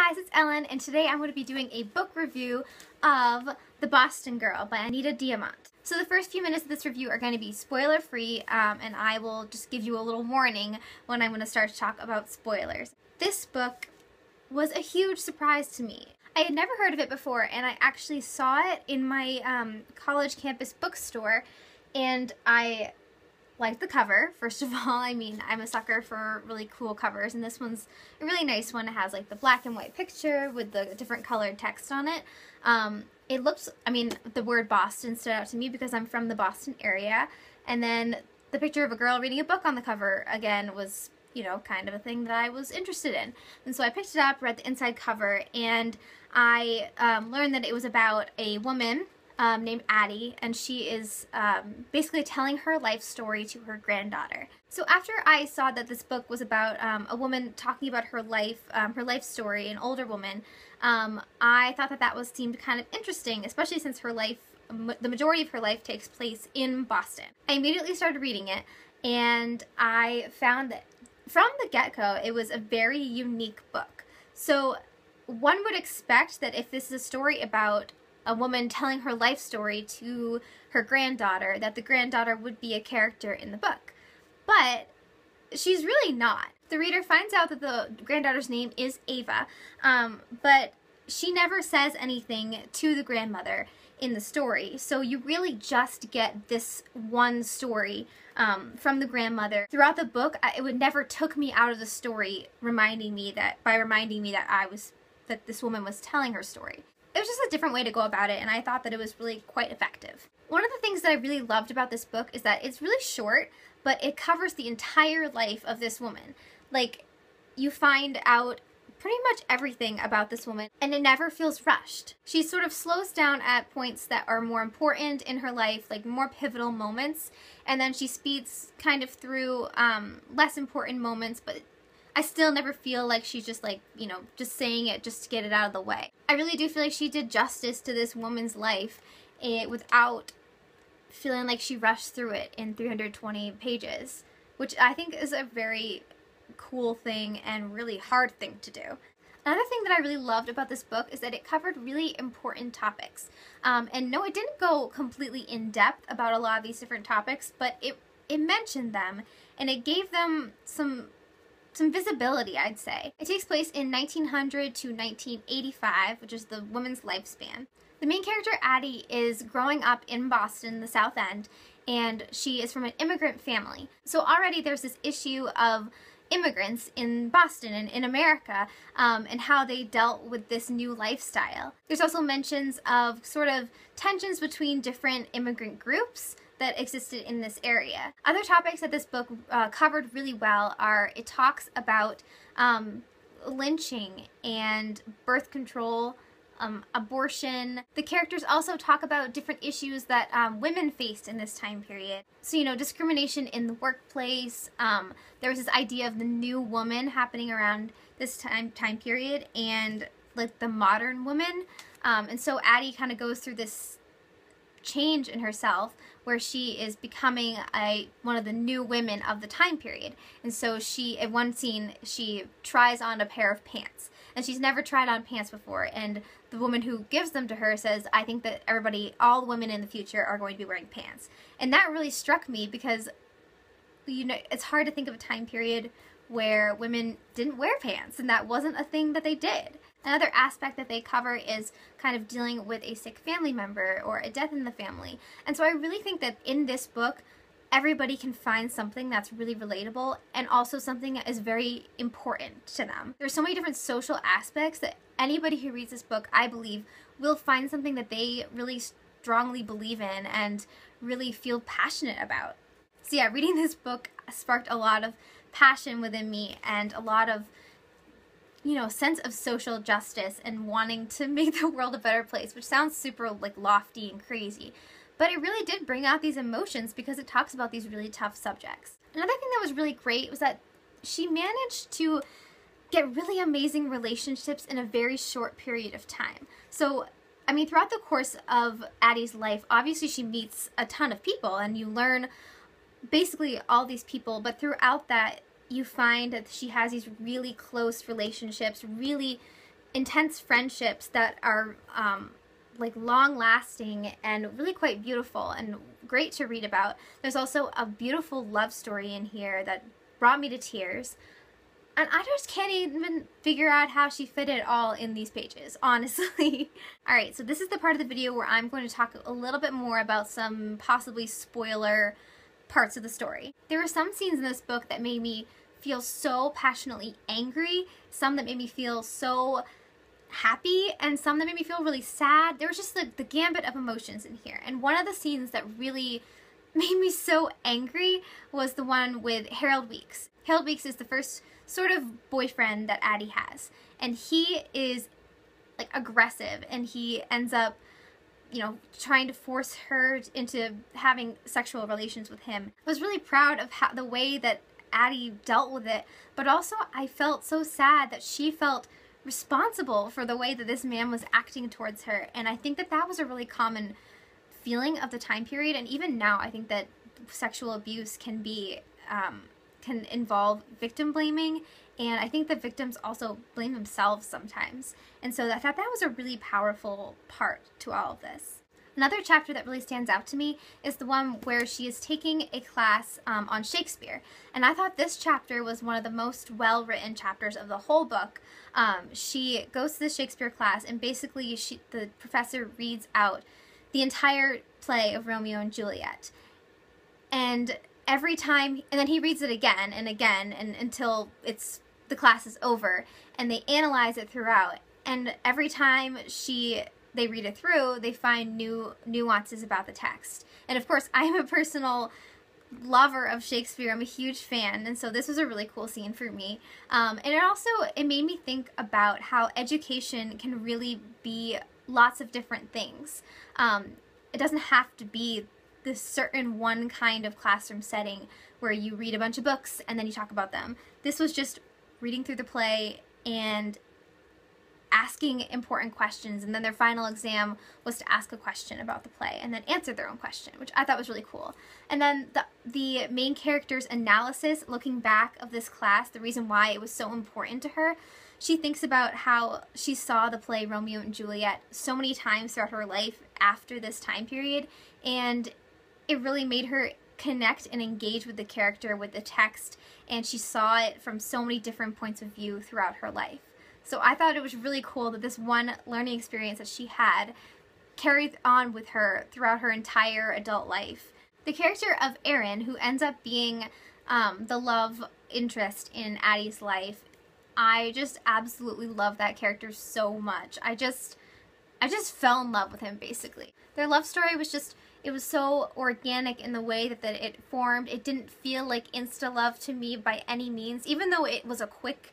guys, it's Ellen, and today I'm going to be doing a book review of The Boston Girl by Anita Diamant. So the first few minutes of this review are going to be spoiler-free, and I will just give you a little warning when I'm going to start to talk about spoilers. This book was a huge surprise to me. I had never heard of it before, and I actually saw it in my college campus bookstore, and I liked the cover, first of all. I mean, I'm a sucker for really cool covers, and this one's a really nice one. It has like the black and white picture with the different colored text on it. It looks, I mean, the word Boston stood out to me because I'm from the Boston area, and then the picture of a girl reading a book on the cover, again, was, you know, kind of a thing that I was interested in. And so I picked it up, read the inside cover, and I learned that it was about a woman named Addie, and she is basically telling her life story to her granddaughter. So after I saw that this book was about a woman talking about her life story, an older woman, I thought that seemed kind of interesting, especially since her life, the majority of her life takes place in Boston. I immediately started reading it, and I found that from the get-go, it was a very unique book. So one would expect that if this is a story about a woman telling her life story to her granddaughter, that the granddaughter would be a character in the book. But she's really not. The reader finds out that the granddaughter's name is Ava, but she never says anything to the grandmother in the story. So you really just get this one story from the grandmother. Throughout the book, it would never took me out of the story, reminding me that this woman was telling her story. It was just a different way to go about it, and I thought that it was really quite effective. One of the things that I really loved about this book is that it's really short, but it covers the entire life of this woman. Like, you find out pretty much everything about this woman, and it never feels rushed. She sort of slows down at points that are more important in her life, like more pivotal moments, and then she speeds kind of through less important moments, but I still never feel like she's just like, you know, just saying it just to get it out of the way. I really do feel like she did justice to this woman's life without feeling like she rushed through it in 320 pages, which I think is a very cool thing and really hard thing to do. Another thing that I really loved about this book is that it covered really important topics. And no, it didn't go completely in depth about a lot of these different topics, but it mentioned them, and it gave them some visibility, I'd say. It takes place in 1900 to 1985, which is the woman's lifespan. The main character, Addie, is growing up in Boston, the South End, and she is from an immigrant family. So already there's this issue of immigrants in Boston and in America, and how they dealt with this new lifestyle. There's also mentions of sort of tensions between different immigrant groups that existed in this area. Other topics that this book covered really well are, it talks about lynching and birth control, abortion. The characters also talk about different issues that women faced in this time period. So, you know, discrimination in the workplace. There was this idea of the new woman happening around this time period, and like the modern woman. And so Addie kind of goes through this change in herself where she is becoming one of the new women of the time period. And so she, in one scene, she tries on a pair of pants, and she's never tried on pants before, and the woman who gives them to her says, I think that all the women in the future are going to be wearing pants. And that really struck me because, you know, it's hard to think of a time period where women didn't wear pants, and that wasn't a thing that they did. Another aspect that they cover is kind of dealing with a sick family member or a death in the family. And so I really think that in this book, everybody can find something that's really relatable and also something that is very important to them. There's so many different social aspects that anybody who reads this book, I believe, will find something that they really strongly believe in and really feel passionate about. So yeah, reading this book sparked a lot of passion within me and a lot of, you know, sense of social justice and wanting to make the world a better place, which sounds super like lofty and crazy. But it really did bring out these emotions because it talks about these really tough subjects. Another thing that was really great was that she managed to get really amazing relationships in a very short period of time. So, I mean, throughout the course of Addie's life, obviously she meets a ton of people and you learn basically all these people, but throughout that you find that she has these really close relationships, really intense friendships that are like long-lasting and really quite beautiful and great to read about. There's also a beautiful love story in here that brought me to tears. And I just can't even figure out how she fit it all in these pages, honestly. Alright, so this is the part of the video where I'm going to talk a little bit more about some possibly spoiler parts of the story. There were some scenes in this book that made me feel so passionately angry, some that made me feel so happy, and some that made me feel really sad. There was just the gambit of emotions in here. And one of the scenes that really made me so angry was the one with Harold Weeks. Harold Weeks is the first sort of boyfriend that Addie has, and he is like aggressive, and he ends up, you know, trying to force her into having sexual relations with him. I was really proud of the way that Addie dealt with it, but also I felt so sad that she felt responsible for the way that this man was acting towards her. And I think that that was a really common feeling of the time period, and even now I think that sexual abuse can be can involve victim blaming, and I think the victims also blame themselves sometimes. And so I thought that was a really powerful part to all of this. Another chapter that really stands out to me is the one where she is taking a class on Shakespeare. And I thought this chapter was one of the most well-written chapters of the whole book. She goes to the Shakespeare class, and basically the professor reads out the entire play of Romeo and Juliet. And every time, and then he reads it again and again, and until the class is over, and they analyze it throughout. And every time they read it through, they find new nuances about the text. And of course, I'm a personal lover of Shakespeare. I'm a huge fan, and so this was a really cool scene for me. And it made me think about how education can really be lots of different things. It doesn't have to be this certain one kind of classroom setting where you read a bunch of books and then you talk about them. This was just reading through the play and asking important questions, and then their final exam was to ask a question about the play and then answer their own question, which I thought was really cool. And then the main character's analysis, looking back of this class, the reason why it was so important to her, she thinks about how she saw the play Romeo and Juliet so many times throughout her life after this time period, and it really made her connect and engage with the character, with the text, and she saw it from so many different points of view throughout her life. So I thought it was really cool that this one learning experience that she had carried on with her throughout her entire adult life. The character of Erin, who ends up being the love interest in Addie's life, I just absolutely love that character so much. I just fell in love with him, basically. Their love story was just, it was so organic in the way that it formed. It didn't feel like insta-love to me by any means. Even though it was a quick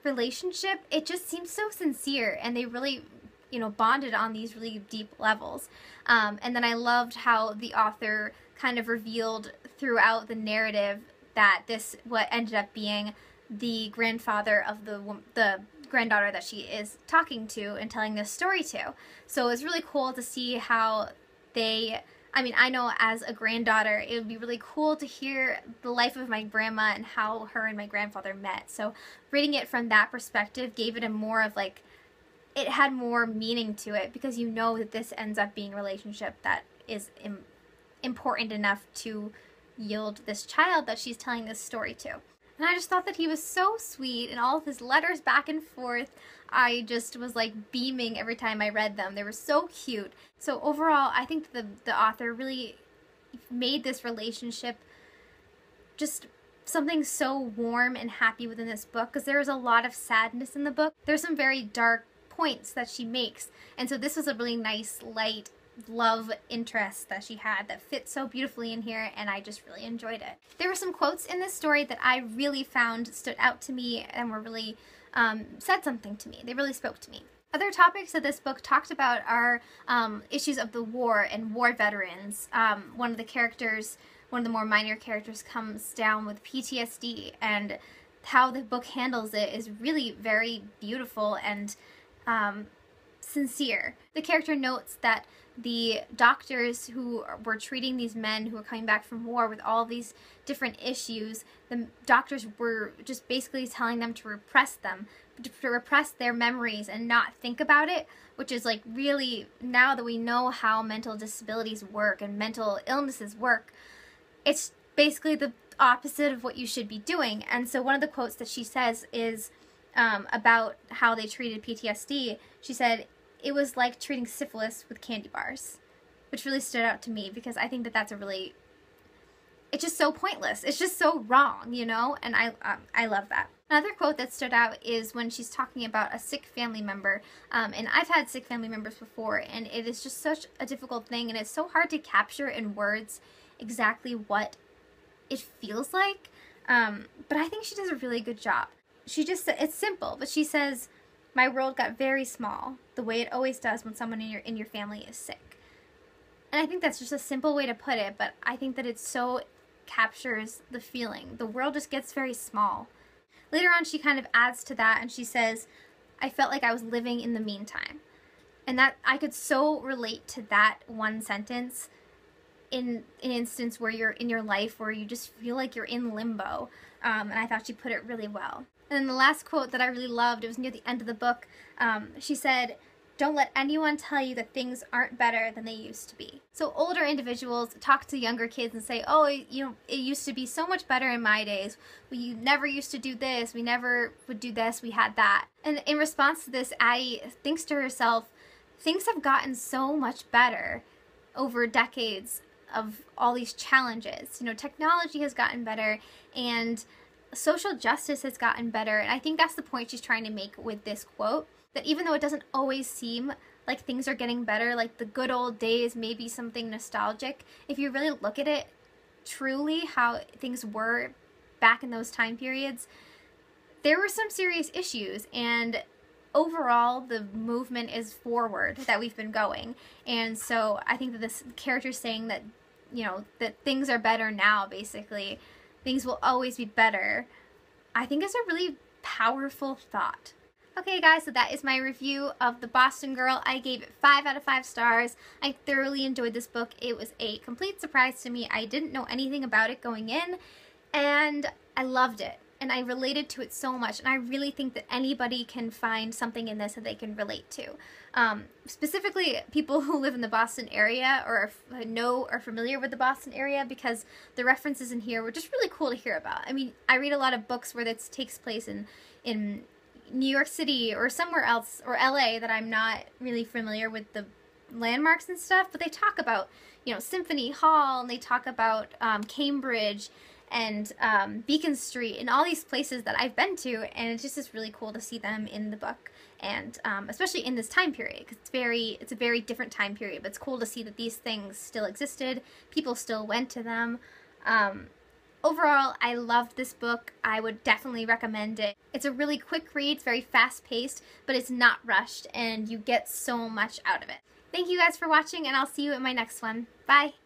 relationship, it just seemed so sincere, and they really, you know, bonded on these really deep levels. And then I loved how the author kind of revealed throughout the narrative that what ended up being the grandfather of the granddaughter that she is talking to and telling this story to. So it was really cool to see how I know as a granddaughter, it would be really cool to hear the life of my grandma and how her and my grandfather met. So reading it from that perspective gave it a more of like, it had more meaning to it, because you know that this ends up being a relationship that is important enough to yield this child that she's telling this story to. And I just thought that he was so sweet, and all of his letters back and forth, I just was like beaming every time I read them. They were so cute. So overall, I think the author really made this relationship just something so warm and happy within this book, because there is a lot of sadness in the book. There's some very dark points that she makes, and so this was a really nice, light love interest that she had that fit so beautifully in here, and I just really enjoyed it. There were some quotes in this story that I really found stood out to me and were really said something to me. They really spoke to me. Other topics that this book talked about are issues of the war and war veterans. One of the more minor characters comes down with PTSD, and how the book handles it is really very beautiful and sincere. The character notes that the doctors who were treating these men who were coming back from war with all these different issues, the doctors were just basically telling them to repress their memories and not think about it, which is like really, now that we know how mental disabilities work and mental illnesses work, it's basically the opposite of what you should be doing. And so one of the quotes that she says is about how they treated PTSD. She said, "It was like treating syphilis with candy bars," which really stood out to me because I think that that's a really, it's just so pointless. It's just so wrong, you know? And I love that. Another quote that stood out is when she's talking about a sick family member. And I've had sick family members before, and it is just such a difficult thing, and it's so hard to capture in words exactly what it feels like. But I think she does a really good job. She just, it's simple, but she says, "My world got very small, the way it always does when someone in your family is sick." And I think that's just a simple way to put it, but I think that it so captures the feeling. The world just gets very small. Later on, she kind of adds to that, and she says, "I felt like I was living in the meantime." And that, I could so relate to that one sentence in an instance where you're in your life where you just feel like you're in limbo. And I thought she put it really well. And then the last quote that I really loved, it was near the end of the book, she said, "Don't let anyone tell you that things aren't better than they used to be." So older individuals talk to younger kids and say, "Oh, you know, it used to be so much better in my days. We never used to do this. We never would do this. We had that." And in response to this, Addie thinks to herself, things have gotten so much better over decades of all these challenges. You know, technology has gotten better and social justice has gotten better. And I think that's the point she's trying to make with this quote, that even though it doesn't always seem like things are getting better, like the good old days may be something nostalgic, if you really look at it truly how things were back in those time periods, there were some serious issues, and overall the movement is forward that we've been going. And so I think that this character's saying that, you know, that things are better now, basically. Things will always be better. I think is a really powerful thought. Okay guys, so that is my review of The Boston Girl. I gave it 5 out of 5 stars. I thoroughly enjoyed this book. It was a complete surprise to me. I didn't know anything about it going in, and I loved it. And I related to it so much, and I really think that anybody can find something in this that they can relate to. Specifically, people who live in the Boston area or know or familiar with the Boston area, because the references in here were just really cool to hear about. I mean, I read a lot of books where this takes place in New York City or somewhere else, or LA, that I'm not really familiar with the landmarks and stuff, but they talk about, you know, Symphony Hall, and they talk about Cambridge and Beacon Street and all these places that I've been to, and it's just really cool to see them in the book, and especially in this time period, because it's a very different time period, but it's cool to see that these things still existed, people still went to them. Overall, I loved this book. I would definitely recommend it. It's a really quick read, it's very fast-paced, but it's not rushed, and you get so much out of it. Thank you guys for watching, and I'll see you in my next one. Bye!